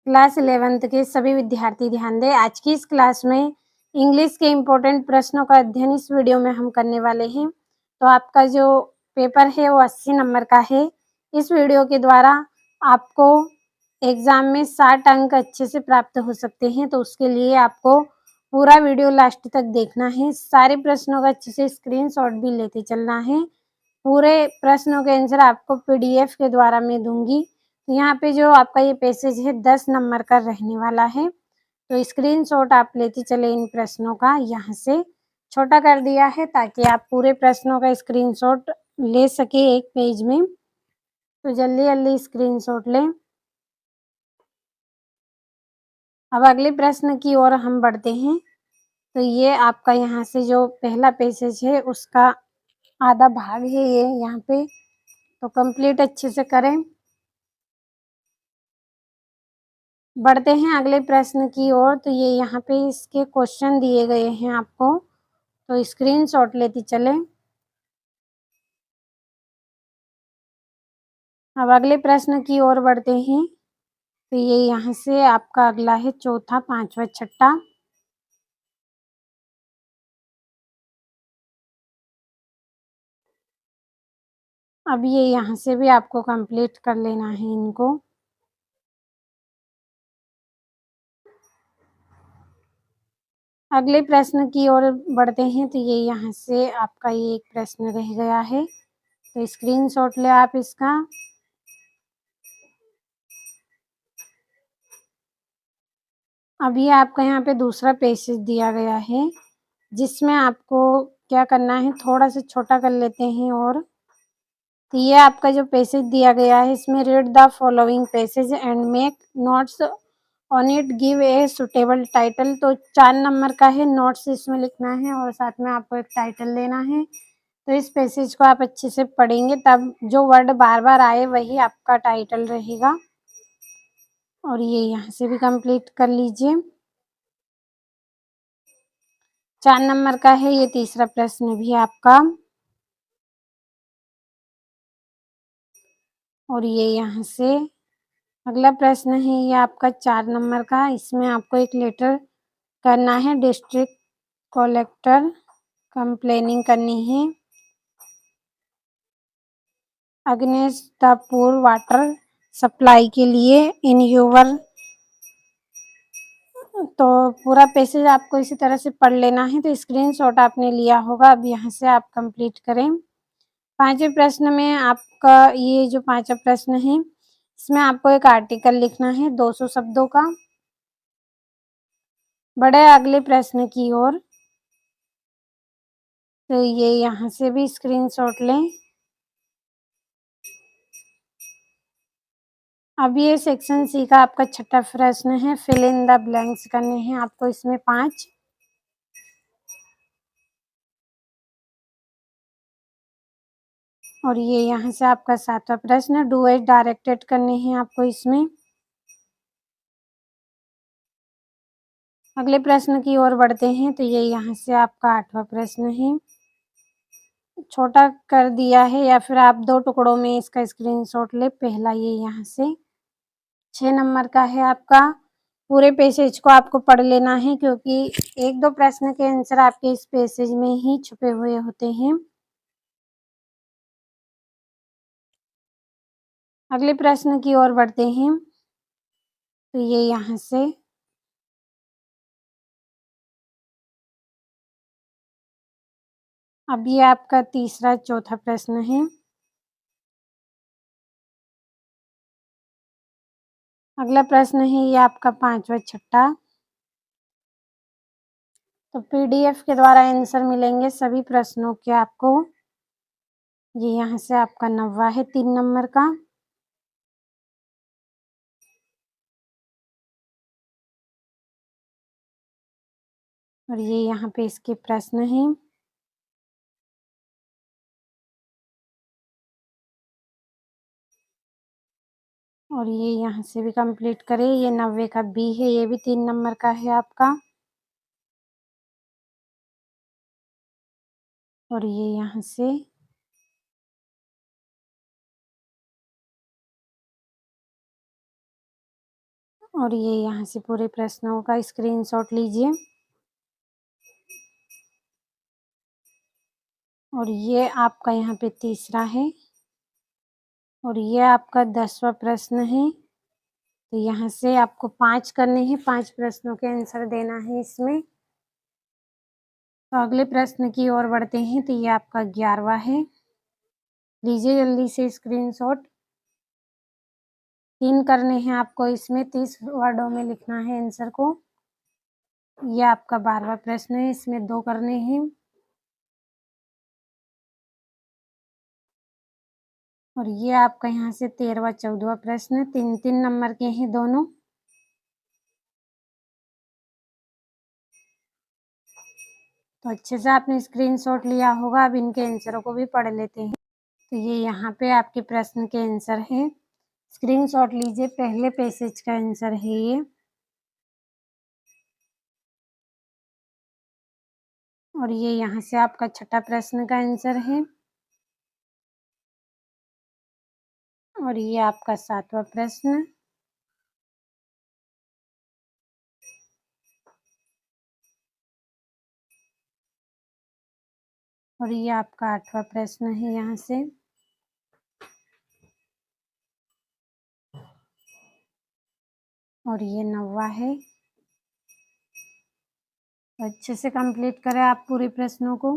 Class 11th के सभी विद्यार्थी ध्यान दें। आज की इस क्लास में इंग्लिश के इम्पोर्टेंट प्रश्नों का अध्ययन इस वीडियो में हम करने वाले हैं। तो आपका जो पेपर है वो 80 नंबर का है। इस वीडियो के द्वारा आपको एग्जाम में 60 अंक अच्छे से प्राप्त हो सकते हैं। तो उसके लिए आपको पूरा वीडियो लास्ट तक देखना है। सारे प्रश्नों का अच्छे से स्क्रीनशॉट भी लेते चलना है। पूरे प्रश्नों के आंसर आपको पीडीएफ के द्वारा मैं दूंगी। तो यहाँ पे जो आपका ये पैसेज है 10 नंबर का रहने वाला है। तो स्क्रीनशॉट आप लेते चले इन प्रश्नों का। यहाँ से छोटा कर दिया है ताकि आप पूरे प्रश्नों का स्क्रीनशॉट ले सके एक पेज में। तो जल्दी जल्दी स्क्रीनशॉट लें। अब अगले प्रश्न की ओर हम बढ़ते हैं। तो ये आपका यहाँ से जो पहला पैसेज है उसका आधा भाग है ये यहाँ पे। तो कंप्लीट अच्छे से करें। बढ़ते हैं अगले प्रश्न की ओर। तो ये यहाँ पे इसके क्वेश्चन दिए गए हैं आपको। तो स्क्रीनशॉट लेते चलें। अब अगले प्रश्न की ओर बढ़ते हैं। तो ये यहाँ से आपका अगला है चौथा, पांचवा, छठा। अब ये यहाँ से भी आपको कंप्लीट कर लेना है इनको। अगले प्रश्न की ओर बढ़ते हैं। तो ये यहाँ से आपका ये एक प्रश्न रह गया है। तो स्क्रीनशॉट ले आप इसका। अब ये आपका यहाँ पे दूसरा पैसेज दिया गया है जिसमें आपको क्या करना है, थोड़ा सा छोटा कर लेते हैं। और तो ये आपका जो पैसेज दिया गया है इसमें read the following passage and make notes on it, give a suitable title. तो 4 नंबर का है, नोट्स इसमें लिखना है और साथ में आपको एक टाइटल देना है। तो इस पैसेज को आप अच्छे से पढ़ेंगे तब जो वर्ड बार बार आए वही आपका टाइटल रहेगा। और ये यहाँ से भी कंप्लीट कर लीजिए। 4 नंबर का है ये तीसरा प्रश्न भी आपका। और ये यहाँ से अगला प्रश्न है ये आपका 4 नंबर का। इसमें आपको एक लेटर करना है, डिस्ट्रिक्ट कलेक्टर कंप्लेनिंग करनी है against the poor water supply के लिए इन योर। तो पूरा पैसेज आपको इसी तरह से पढ़ लेना है। तो स्क्रीनशॉट आपने लिया होगा। अब यहाँ से आप कंप्लीट करें। 5वें प्रश्न में आपका ये जो 5वां प्रश्न है इसमें आपको एक आर्टिकल लिखना है 200 शब्दों का। बढ़े अगले प्रश्न की ओर। तो ये यहाँ से भी स्क्रीनशॉट लें। अब ये सेक्शन सी का आपका छठा प्रश्न है, फिल इन द ब्लैंक्स करने हैं आपको इसमें 5। और ये यहाँ से आपका 7वां प्रश्न, डू एज डायरेक्टेड करने हैं आपको इसमें। अगले प्रश्न की ओर बढ़ते हैं। तो ये यहाँ से आपका 8वां प्रश्न है, छोटा कर दिया है या फिर आप 2 टुकड़ों में इसका स्क्रीनशॉट ले। पहला ये यहाँ से 6 नंबर का है आपका। पूरे पैसेज को आपको पढ़ लेना है क्योंकि 1-2 प्रश्न के आंसर आपके इस पैसेज में ही छुपे हुए होते हैं। अगले प्रश्न की ओर बढ़ते हैं। तो ये यहाँ से अब ये आपका तीसरा चौथा प्रश्न है। अगला प्रश्न है ये आपका 5वां छठा। तो पीडीएफ के द्वारा आंसर मिलेंगे सभी प्रश्नों के आपको। ये यहाँ से आपका 9वां है 3 नंबर का। और ये यहाँ पे इसके प्रश्न हैं। और ये यहाँ से भी कंप्लीट करें। ये 90 का बी है, ये भी 3 नंबर का है आपका। और ये यहाँ से और ये यहाँ से पूरे प्रश्नों का स्क्रीनशॉट लीजिए। और ये आपका यहाँ पे तीसरा है और ये आपका 10वां प्रश्न है। तो यहाँ से आपको 5 करने हैं, 5 प्रश्नों के आंसर देना है इसमें। तो अगले प्रश्न की ओर बढ़ते हैं। तो ये आपका 11वां है। लीजिए जल्दी से स्क्रीनशॉट। 3 करने हैं आपको इसमें, 30 वर्डों में लिखना है आंसर को। ये आपका 12वां प्रश्न है, इसमें 2 करने हैं। और ये आपका यहाँ से 13वां 14वां प्रश्न, 3-3 नंबर के हैं दोनों। तो अच्छे से आपने स्क्रीनशॉट लिया होगा। अब इनके आंसरों को भी पढ़ लेते हैं। तो ये यहाँ पे आपके प्रश्न के आंसर हैं। स्क्रीनशॉट लीजिए, पहले पैसेज का आंसर है ये। और ये यहाँ से आपका 6ठा प्रश्न का आंसर है। और ये आपका 7वां प्रश्न। और ये आपका 8वां प्रश्न है यहाँ से। और ये 9वां है। अच्छे से कंप्लीट करें आप पूरे प्रश्नों को।